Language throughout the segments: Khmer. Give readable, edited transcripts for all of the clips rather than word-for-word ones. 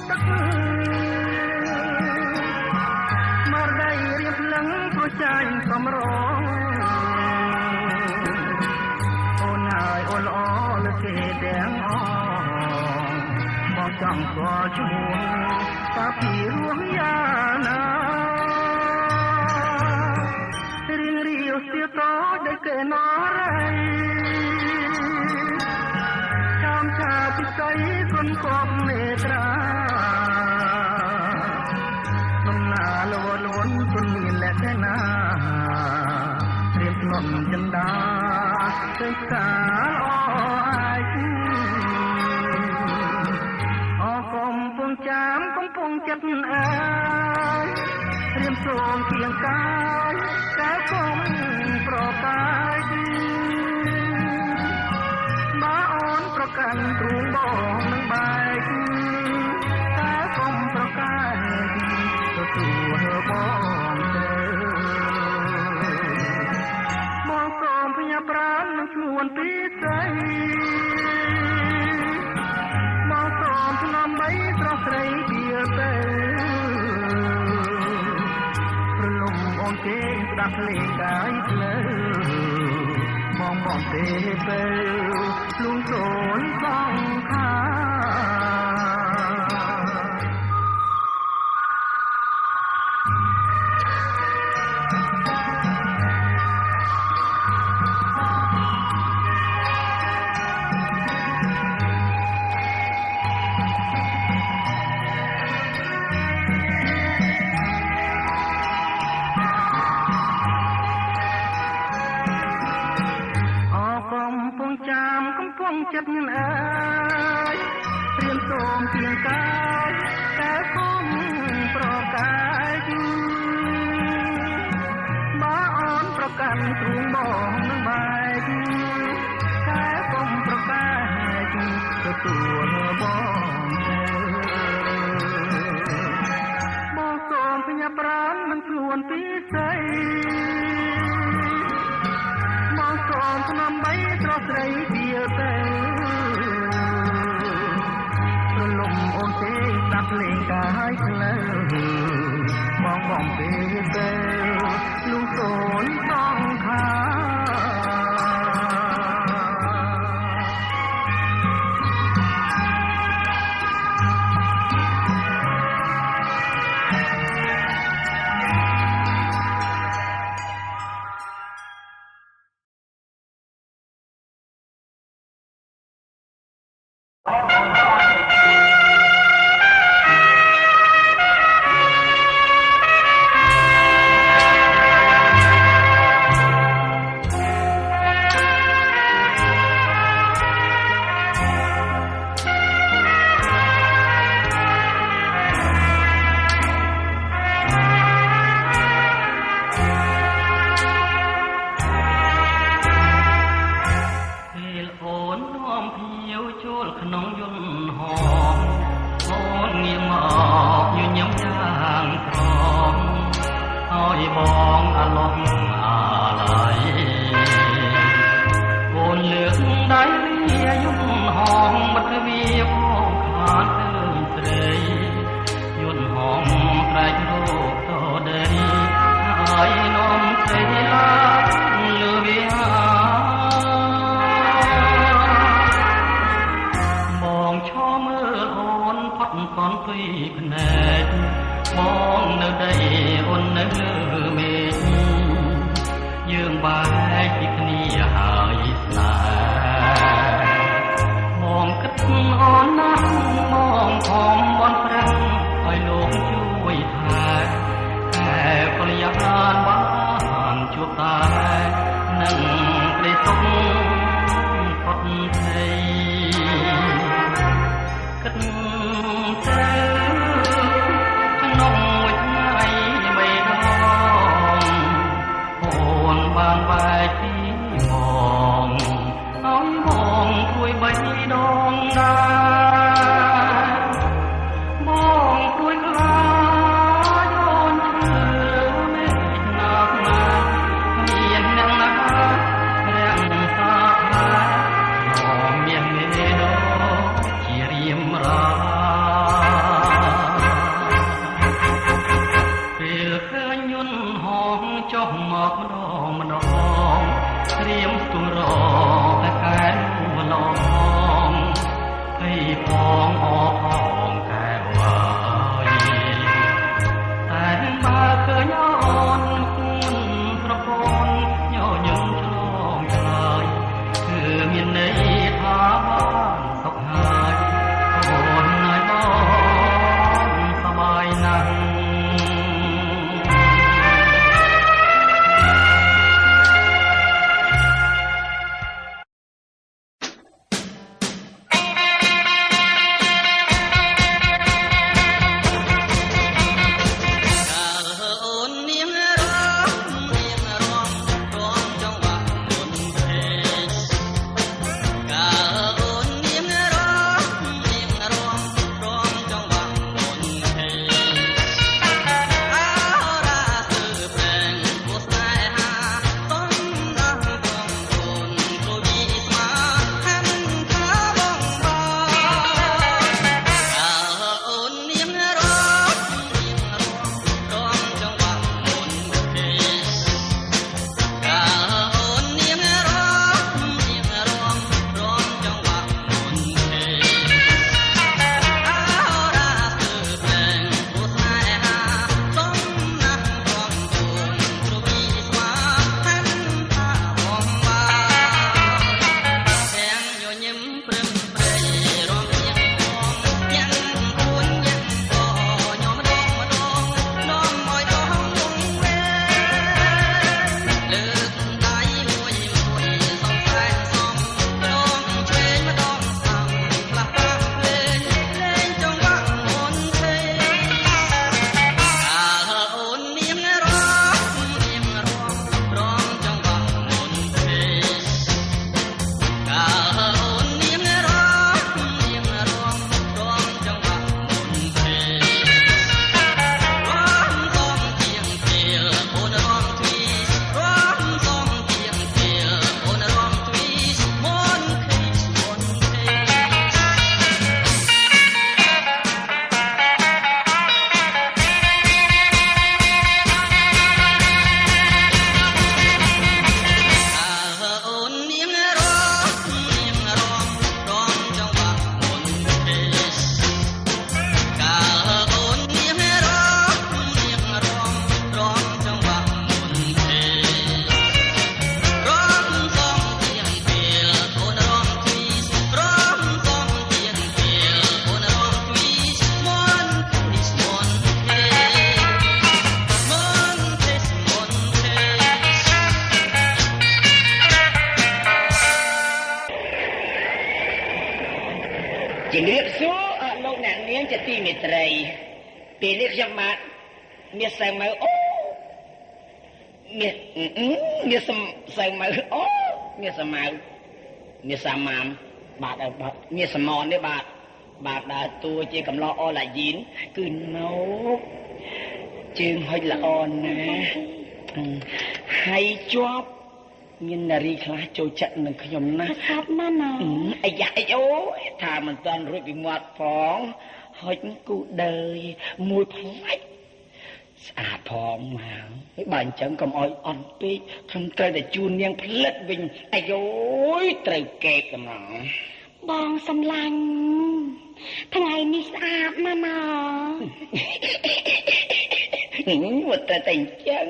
ទឹកមកដៃរៀបលឹងព្រោះចាញ់កំរងអូនហើយអូនល្អលើគេទាំងអងបងចង់ស្គាល់ឈ្មោះតាពីរស់យ៉ាងណារៀងរាវស្ទើរតដែលគេណរ៉ៃចាំថាពិសីគុណគប់មេត្រាដំណើរលួនគុណមានលក្ខណៈរៀបលំចិន្តាទៅសាអាយអកំពុងចាំកំពុងចិត្តអើយរៀមសូមគៀងកាយកាយគុំប្រកាយបើអូនប្រកាន់ទ្រូងបងនឹងបែកកាយគុំប្រកាយទទួលបងទៅបងសូមផ្ញើប្រាណនឹងខ្លួនពីស្រីមកសូមថ្នមបីស្រស់ស្រីទៀតទៅព្រលំអូនគេស្ដាប់លេងកាយភ្លើបងទេទៅលួងសូនសងខាចិត្តអើយព្រៀមសូមទៀងកាយតែគុំប្រកាយបើអូនប្រកាន់ទ្រូងបងនឹងបែកតែគុំប្រកាយទទួលបងបងសូមផ្ញើប្រាណនឹងខ្លួនពីស្រីបងសូមថ្នមបីស្រស់ស្រីទៀតទៅលំអូនទេស្ដាប់លេងកាយភ្លើបងទេទៅលួងសូនសងខាបានបែកពីមងឲ្យមងព្រួយបីដងដែរ ទីមេត្រីពេលនេះខ្ញុំបាទមានសៅមើអូមានសៅមើអូមានសៅមានសាម៉ាមបាទមានសមននេះបាទដើរតួជាកំឡោះអឡាយីនគឺណូជើងហុចល្អណាស់ហើយជាប់មាននារីខ្លះចូលចិត្តនឹងខ្ញុំណាស់ស្អាតណាស់ណាអាយ៉ាអីអូថាមិនតាន់រួចពីមាត់ផងហុចគូដើយមួយផ្លាច់ស្អាតផងមកហើយបើអញ្ចឹងកុំអោយអន់ពេកខ្ញុំត្រូវតែជូននាងផ្លិតវិញអាយយត្រូវកេកកំណងបងសំឡាញ់ថ្ងៃនេះស្អាតណាស់ណាមកតែអញ្ចឹង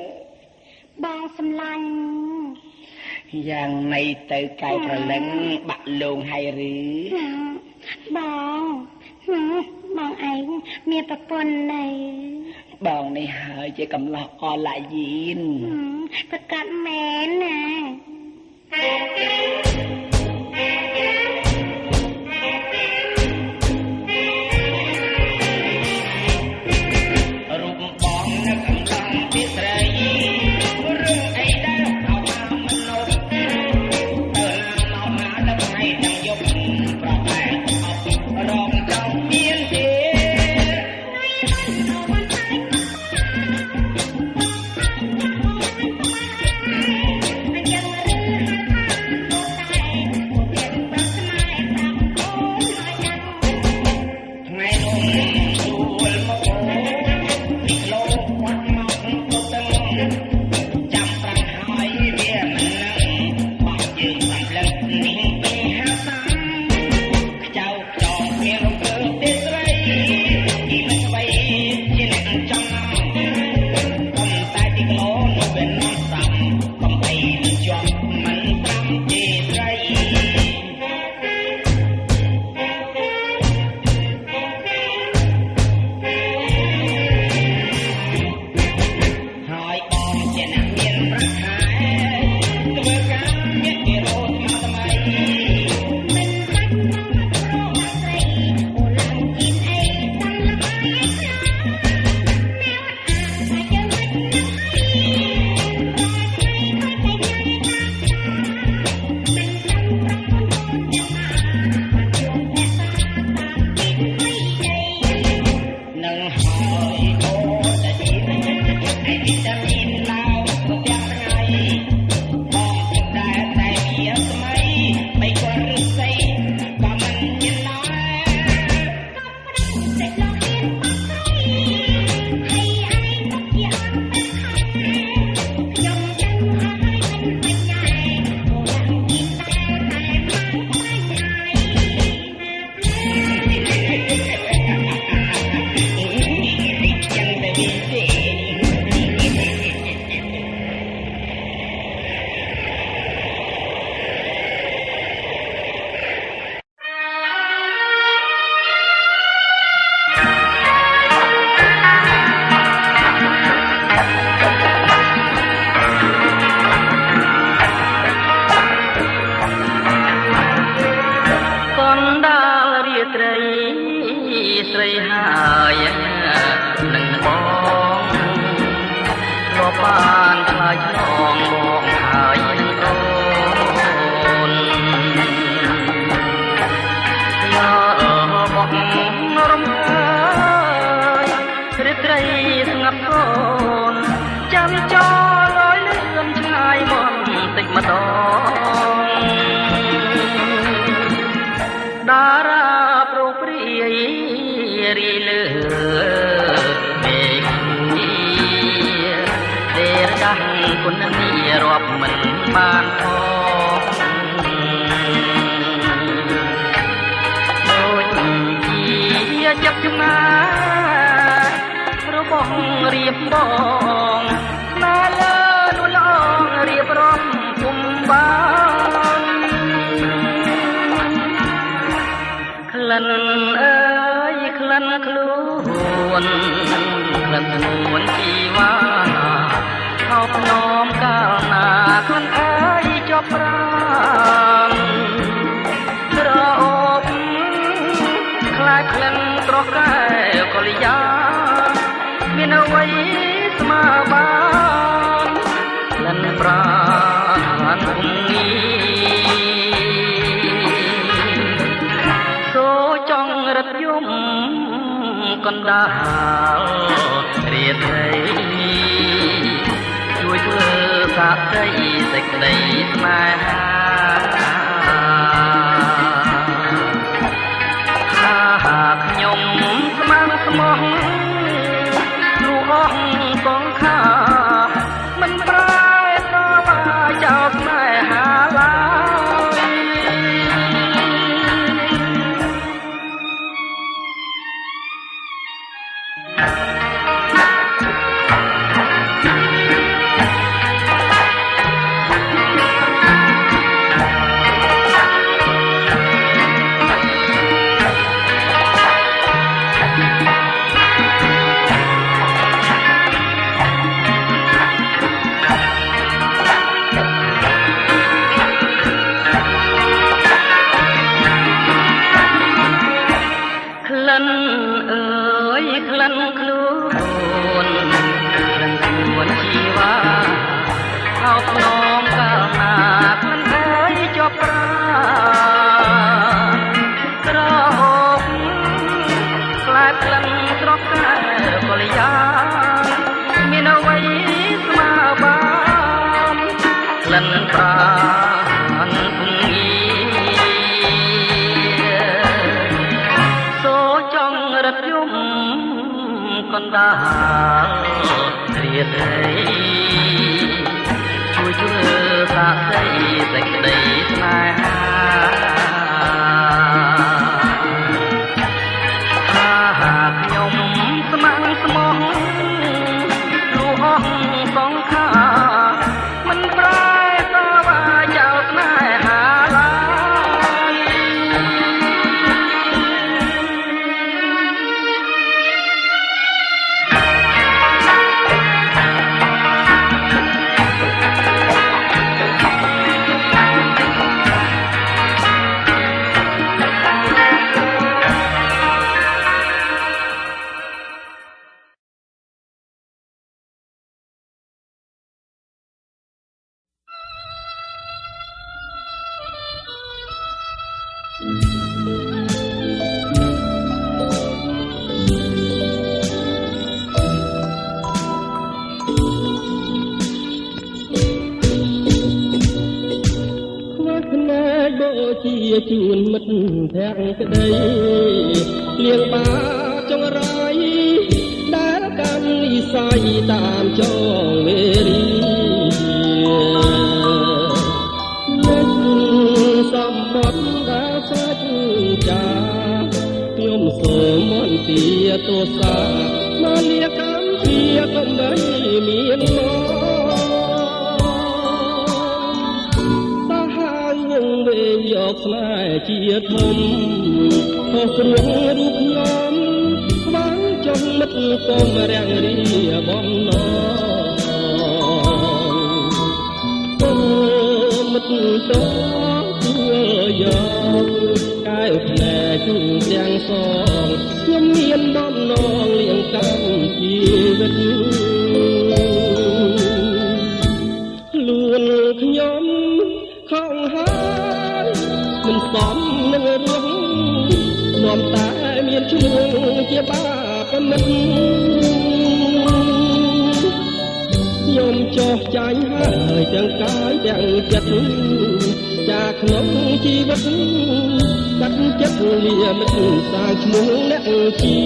បងសំឡាញ់យ៉ាងណីទៅកែប្រលឹងបាក់លងហើយឬបងឯងមានប្រពន្ធណែបងនេះហើយជាកំឡោះអឡាយីនប្រកាសមែនណារូបបងនៅកំឡុងពីស្រីរឿងអីដែលเอาតាមមនុស្សទៅមកមកដល់ថ្ងៃទាំងយប់ប្រតែអត់រងចង់មានទេរៀបបងស្នាលើនួនល្អរៀបរំគុំបានក្លិនអើយក្លិនខ្លួនក្លិនខ្លួនជីវ៉ាខោភ្នំកាលណាក្លិនអើយជាប់ប្រាំស្រោបខ្លាចក្លិនត្រកែ អ្វីស្មើបានលិនប្រានគុំសូចង់រត់យំកណ្ដាលរាត្រីជួយធ្វើសាកសីសេចក្តីស្នេហាខ្ញុំស្មានស្មោះនោះអស់កងខាមិនប្រែតបាចោលស្នេហាឡើយក្លិនអើយក្លិនខ្លួនក្លិនខ្លួនជីវ៉ាអោបនំកាលណាក្លិនអើយជាប់ប្រាក្រហមខ្លែបក្លិនស្រស់កែកលយាមានអ្វីស្មើបានក្លិនប្រានគុំរត់យំកណ្ដាលរាត្រីជួយធ្វើសាកសីសេចក្តីស្នេហាខ្ញុំស្ម័គ្រស្មោះនោះអស់សង្ខារមិនប្រែតបាចោលស្នេហាឡើយជាជួនមិត្តភក្តិក្តីលៀងបាចងរាយដែលកាន់និស័យតាមចងវេរីមិនសម្បត្តិដែលសាច់ចាខ្ញុំសូមមន្ទាទោសាមកលៀកម្មជាកំបីមានមកយកស្នេហ៍ជាធំខុសគ្រឿងរូបខ្ញុំស្វាងចង់មិត្តកុំរាំងរីបំណងអូមិត្តតោជួយយកកែវភ្នែកទាំងសងខ្ញុំមានបំណងលៀងកម្មជីវិតខ្លួនខ្ញុំខំហើយមិនសមនឹងរស់នាំតែមានឈ្មោះជាបាបមិត្តខ្ញុំចោះចាញ់ហើយទាំងកាយទាំងចិត្តចាក្នុងជីវិតកាត់ចិត្តលាមិត្តសាងឈ្មោះអ្នកជា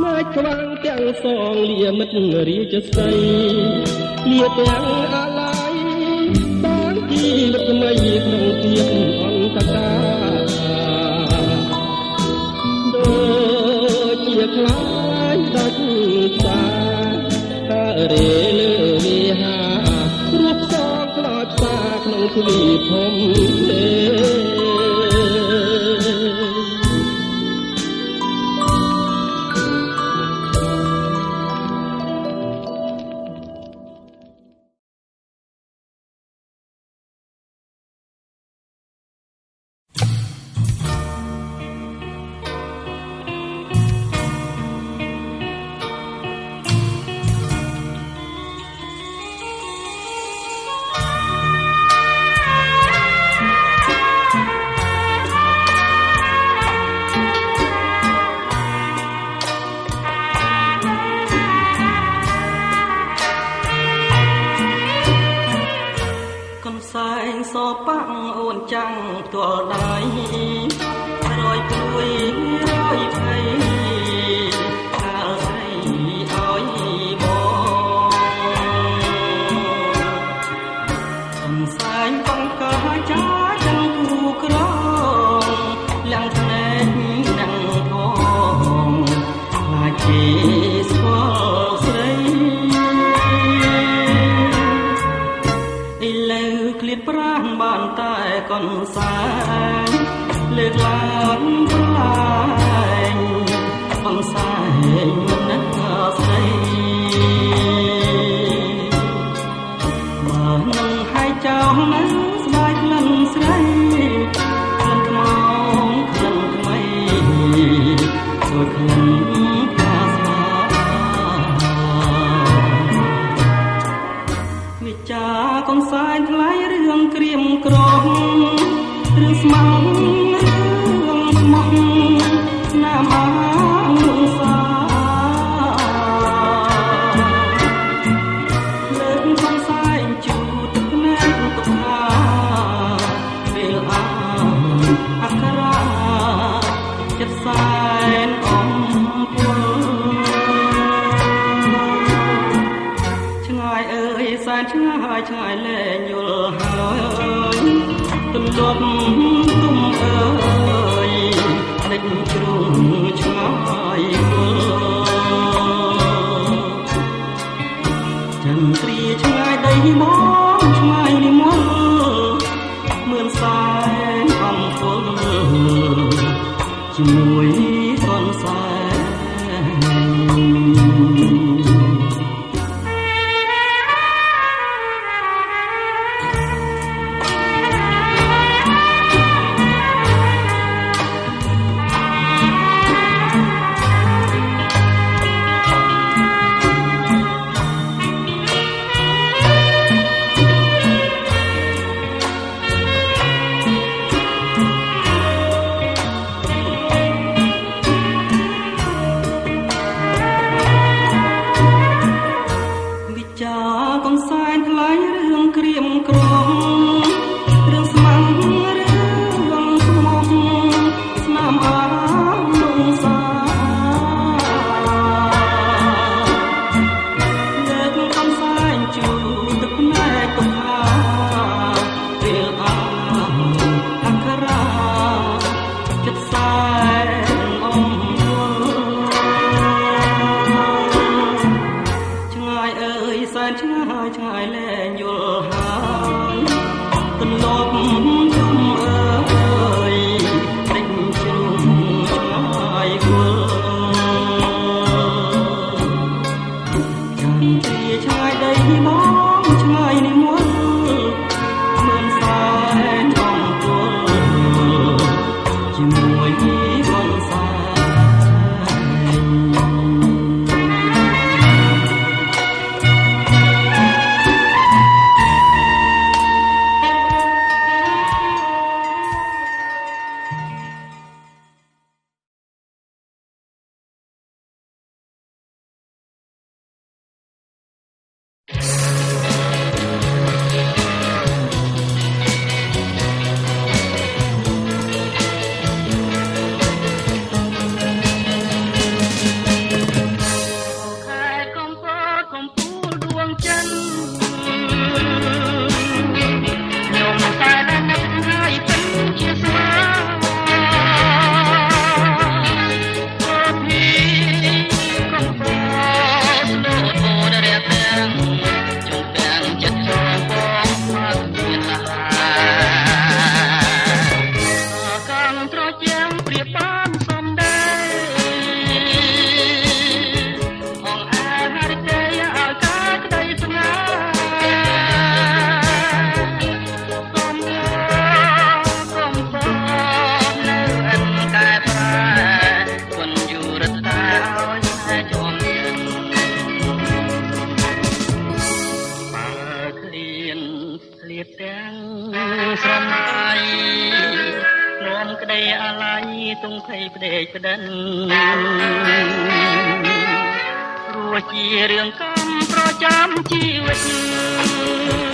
មកខ្វាំងទាំងសងលាមិត្តរាជសីលាទាំងអាឡ័យជីវិតថ្មីក្នុងទៀតអន្តកាដូចជាខ្លាចដាច់ផ្សារេលើវិហារូបសងខ្លោចផ្សាក្នុងទ្វីបធំទេ ខ កនឹងធំខ្លាចគេស្គាល់ស្រីឥឡូវឃ្លាតប្រាណបានតែកូនសាលើកឡើងប្រឡាញកូនសាមិននឹកស្រីមកនឹងហើយចោលនឹងស្បែកក្លិនស្រីក្លិនថ្មក្លិនថ្មីដូចក្លិនផ្កាស្វាវិចាកូនសាយថ្លៃរឿងក្រៀមក្រំរឿងស្មោះរឿងស្មោះណាមអាងសាលើកកូនសាយជូតទឹកណែនទុកថាពេលអាអក្ខរាចិត្តសែនអំពលឆ្ងាយអើយសែនឆ្ងាយឆ្ងាយលែងយល់ហើយទន្លប់ទុំអើយដេញជ្រុងឆ្ងាយគល់ចន្ទ្រាឆ្ងាយដីមកឆ្ងាយនិមន្តមឿនសែនអំពលជាមួយកូនសែព្រោះជារឿងកម្មប្រចាំជីវិត